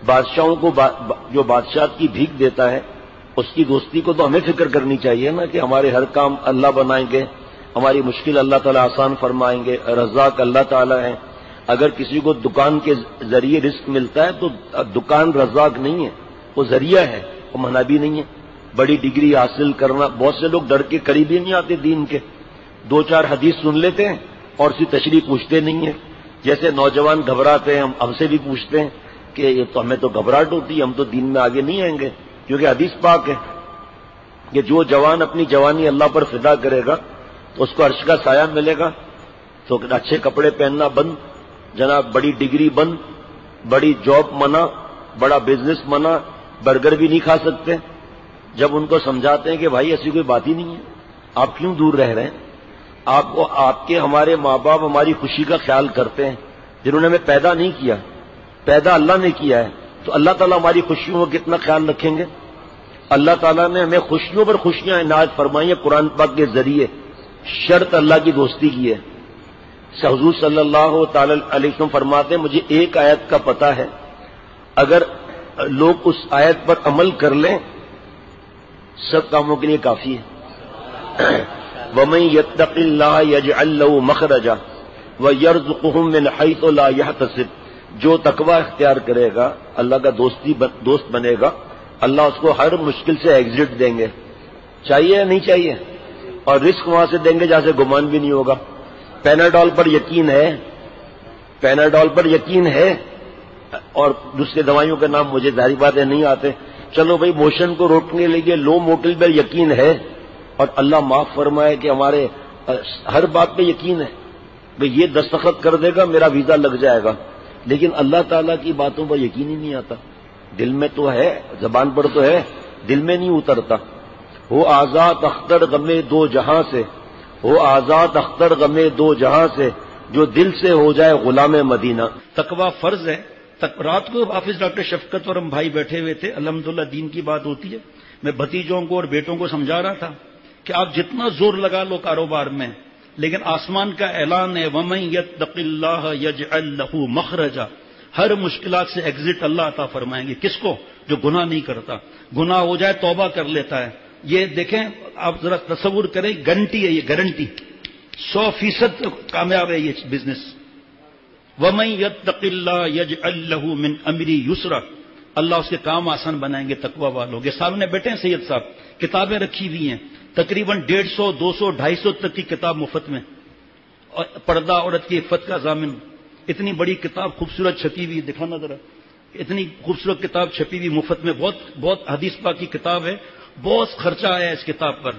بادشاہوں کو جو بادشاہت کی بھیک دیتا ہے اس کی دوستی کو تو ہمیں فکر کرنی چاہیے نا کہ ہمارے ہر کام اللہ بنائیں گے، ہماری مشکل اللہ تعالیٰ آسان فرمائیں گے، رزاق اللہ تعالیٰ ہیں۔ اگر کسی کو دکان کے ذریعے رزق ملتا ہے تو دکان رزاق نہیں ہے، وہ ذریعہ ہے، وہ منابع نہیں ہے۔ بڑی ڈگری حاصل کرنا، بہت سے لوگ ڈر کے قریب ہی نہیں آتے دین کے، دو چار حدیث سن لیتے ہیں اور اسی تشریح پوچھتے نہیں ہیں۔ جیسے نوجوان گھبراتے ہیں، ہم سے بھی پوچھتے ہیں کہ یہ تو ہمیں تو گھبراہٹ ہوتی ہے، ہم تو دین میں آگے نہیں آئیں گے، کیونکہ حدیث پاک ہے کہ جو جوان اپنی جوانی اللہ پر فدا کرے گا تو اس کو عرش کا سایہ ملے گا۔ تو اچھے کپڑے پہننا بند جناب، بڑی ڈگری بند، بڑی جاب منع، بڑا بزنس منع، برگر بھی نہیں کھا سکتے۔ جب ان کو سمجھاتے ہیں کہ بھائی ایسی کوئی بات ہی نہیں ہے، آپ کیوں دور رہ رہے ہیں؟ آپ کو آپ کے ہمارے ماں باپ ہماری خوشی کا خیال کرتے ہیں، جنہوں نے ہمیں پیدا نہیں کیا، پیدا اللہ نے کیا ہے، تو اللہ تعالیٰ ہماری خوشیوں کا کتنا خیال رکھیں گے؟ اللہ تعالیٰ نے ہمیں خوشیوں پر خوشیاں عنایت فرمائی ہیں قرآن پاک کے ذریعے، شرط اللہ کی دوستی کی ہے۔ حضور صلی اللہ تعالی علیہ وسلم فرماتے ہیں مجھے ایک آیت کا پتہ ہے، اگر لوگ اس آیت پر عمل کر لیں سب کاموں کے لیے کافی ہے۔ وَمَن يَتَّقِ اللَّهَ يَجْعَل لَّهُ مَخْرَجًا وَيَرْزُقْهُ مِنْ حَيْثُ لَا يَحْتَسِبُ، جو تقوی اختیار کرے گا، اللہ کا دوست بنے گا، اللہ اس کو ہر مشکل سے ایگزٹ دیں گے، چاہیے یا نہیں چاہیے، اور رزق وہاں سے دیں گے جہاں سے گمان بھی نہیں ہوگا۔ پیناڈول پر یقین ہے، پیناڈول پر یقین ہے، اور دوسرے دوائیوں کے نام مجھے ظاہری بات ہے نہیں آتے، چلو بھائی موشن کو روکنے کے لیے لو موٹل پر یقین ہے، اور اللہ معاف فرمائے کہ ہمارے ہر بات پہ یقین ہے، بھئی یہ دستخط کر دے گا میرا ویزا لگ جائے گا، لیکن اللہ تعالیٰ کی باتوں پر یقین ہی نہیں آتا، دل میں تو ہے، زبان پر تو ہے، دل میں نہیں اترتا۔ ہو آزاد اختر غمے دو جہاں سے، ہو آزاد اختر غمے دو جہاں سے، جو دل سے ہو جائے غلام مدینہ۔ تقوی فرض ہے۔ رات کو حافظ ڈاکٹر شفقت اور ہم بھائی بیٹھے ہوئے تھے، الحمدللہ دین کی بات ہوتی ہے، میں بھتیجوں کو اور بیٹوں کو سمجھا رہا تھا کہ آپ جتنا زور لگا لو کاروبار میں، لیکن آسمان کا اعلان ہے وَمَن يَتَّقِ اللَّهَ يَجْعَل لَّهُ مَخْرَجًا، ہر مشکلات سے ایگزٹ اللہ عطا فرمائیں گے۔ کس کو؟ جو گناہ نہیں کرتا، گناہ ہو جائے توبہ کر لیتا ہے۔ یہ دیکھیں آپ ذرا تصور کریں، گارنٹی ہے، یہ گارنٹی 100% کامیاب ہے یہ بزنس۔ وَمَن يَتَّقِ اللَّهَ يَجْعَل لَّهُ مِنْ أَمْرِهِ يُسْرًا، اللہ اس کے کام آسان بنائیں گے تقوی والوں کے۔ سامنے بیٹھے ہیں سید صاحب، کتابیں رکھی ہوئی ہیں، تقریباً 150 200 250 تک کی کتاب مفت میں، اور پردہ عورت کی عفت کا ضامن، اتنی بڑی کتاب خوبصورت چھپی ہوئی، دکھانا ذرا، اتنی خوبصورت کتاب چھپی ہوئی مفت میں، بہت حدیث پاک کی کتاب ہے، بہت خرچہ آیا ہے اس کتاب پر۔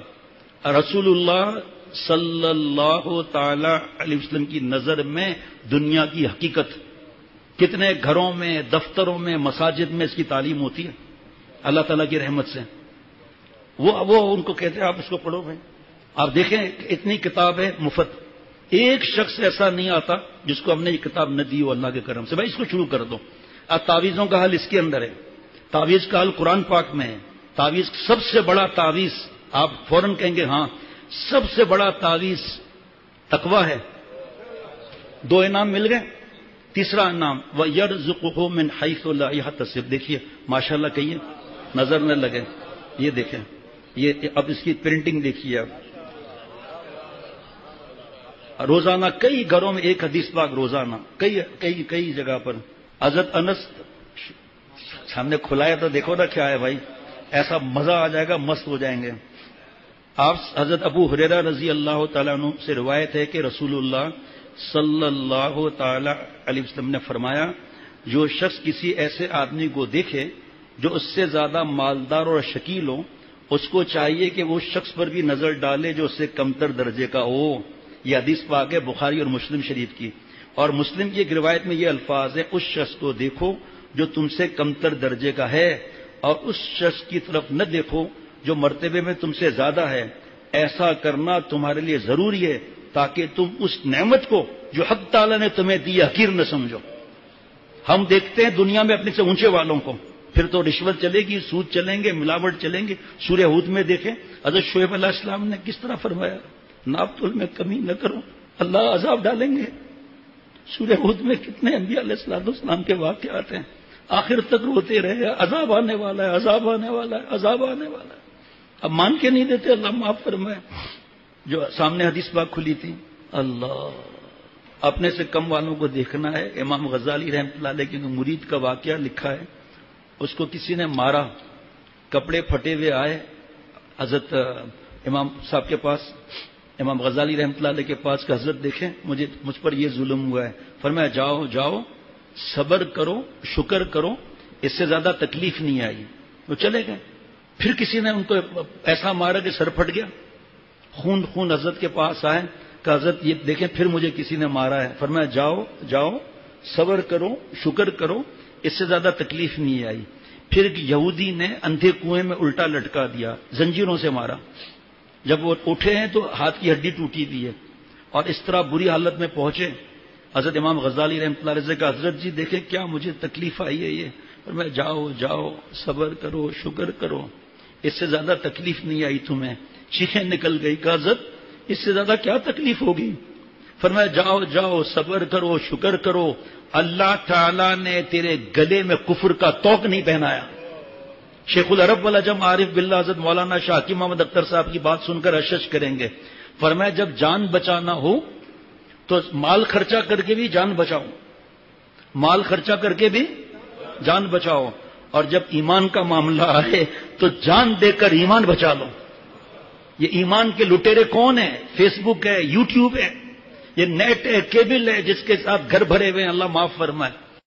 رسول اللہ صلی اللہ تعالی علیہ وسلم کی نظر میں دنیا کی حقیقت، کتنے گھروں میں، دفتروں میں، مساجد میں اس کی تعلیم ہوتی ہے اللہ تعالیٰ کی رحمت سے۔ وہ ان کو کہتے ہیں آپ اس کو پڑھو بھائی، آپ دیکھیں اتنی کتاب ہے مفت، ایک شخص ایسا نہیں آتا جس کو ہم نے یہ کتاب نہ دی ہو اللہ کے کرم سے۔ بھائی اس کو شروع کر دو، اب تعویذوں کا حل اس کے اندر ہے، تعویذ کا حل قرآن پاک میں ہے۔ تعویذ سب سے بڑا تعویذ، آپ فوراً کہیں گے ہاں سب سے بڑا تعویذ تقوی ہے۔ 2 انعام مل گئے، تیسرا انعام وَيَرْزُقُهُ مِنْ حَيْثُ لَا يَحْتَسِبُ، دیکھیے ماشاءاللہ کہیے، نظر نہ لگے، یہ دیکھیں، یہ اب اس کی پرنٹنگ دیکھیے آپ، روزانہ کئی گھروں میں ایک حدیث پاک روزانہ، کئی جگہ پر۔ حضرت انس سامنے کھلایا تو دیکھو نا کیا ہے بھائی، ایسا مزہ آ جائے گا، مست ہو جائیں گے آپ۔ حضرت ابو ہریرہ رضی اللہ تعالیٰ عنہ سے روایت ہے کہ رسول اللہ صلی اللہ تعالی علیہ وسلم نے فرمایا، جو شخص کسی ایسے آدمی کو دیکھے جو اس سے زیادہ مالدار اور شکیل ہو، اس کو چاہیے کہ وہ شخص پر بھی نظر ڈالے جو اس سے کمتر درجے کا ہو۔ یہ حدیث پاک ہے بخاری اور مسلم شریف کی، اور مسلم کی ایک روایت میں یہ الفاظ ہے، اس شخص کو دیکھو جو تم سے کمتر درجے کا ہے، اور اس شخص کی طرف نہ دیکھو جو مرتبے میں تم سے زیادہ ہے۔ ایسا کرنا تمہارے لیے ضروری ہے تاکہ تم اس نعمت کو جو حق تعالیٰ نے تمہیں دی حقیر نہ سمجھو۔ ہم دیکھتے ہیں دنیا میں اپنے سے اونچے والوں کو، پھر تو رشوت چلے گی، سود چلیں گے، ملاوٹ چلیں گے۔ سورہ ہود میں دیکھیں حضرت شعیب علیہ السلام نے کس طرح فرمایا، ناپ تول میں کمی نہ کرو اللہ عذاب ڈالیں گے۔ سورہ ہود میں کتنے انبیاء علیہ السلام کے واقعات ہیں۔ آخر تک روتے رہے، عذاب آنے والا ہے، عذاب آنے والا ہے، عذاب آنے والا ہے۔ اب مان کے نہیں دیتے، اللہ معاف فرمائے۔ جو سامنے حدیث پاک کھلی تھی، اللہ اپنے سے کم والوں کو دیکھنا ہے۔ امام غزالی رحمۃ اللہ علیہ کے مرید کا واقعہ لکھا ہے، اس کو کسی نے مارا، کپڑے پھٹے ہوئے آئے حضرت امام صاحب کے پاس، امام غزالی رحمۃ اللہ علیہ کے پاس کہ حضرت دیکھیں مجھ پر یہ ظلم ہوا ہے۔ فرمایا جاؤ جاؤ صبر کرو، شکر کرو، اس سے زیادہ تکلیف نہیں آئی۔ وہ چلے گئے۔ پھر کسی نے ان کو ایسا مارا کہ سر پھٹ گیا، خون خون حضرت کے پاس آئے کہ حضرت یہ دیکھیں پھر مجھے کسی نے مارا ہے۔ فرمایا جاؤ جاؤ صبر کرو، شکر کرو، اس سے زیادہ تکلیف نہیں آئی۔ پھر ایک یہودی نے اندھے کنویں میں الٹا لٹکا دیا، زنجیروں سے مارا۔ جب وہ اٹھے ہیں تو ہاتھ کی ہڈی ٹوٹی ہوئی ہے، اور اس طرح بری حالت میں پہنچے۔ حضرت امام غزالی رحمۃ اللہ علیہ سے کہا حضرت جی دیکھیں کیا مجھے تکلیف آئی ہے یہ۔ اور میں جاؤ جاؤ صبر کرو، شکر کرو، اس سے زیادہ تکلیف نہیں آئی تمہیں۔ چیخیں نکل گئی کہ حضرت اس سے زیادہ کیا تکلیف ہوگی؟ فرمایا جاؤ جاؤ صبر کرو، شکر کرو، اللہ تعالیٰ نے تیرے گلے میں کفر کا توق نہیں پہنایا۔ شیخ العرب والعجم عارف باللہ حضرت مولانا شاہ حکیم محمد اختر صاحب کی بات سن کر اشش کریں گے۔ فرمایا جب جان بچانا ہو تو مال خرچہ کر کے بھی جان بچاؤ، مال خرچہ کر کے بھی جان بچاؤ، اور جب ایمان کا معاملہ آئے تو جان دے کر ایمان بچا لو۔ یہ ایمان کے لٹیرے کون ہیں؟ فیس بک ہے، یوٹیوب ہے، یہ نیٹ ہے، کیبل ہے، جس کے ساتھ گھر بھرے ہوئے ہیں، اللہ معاف فرمائے۔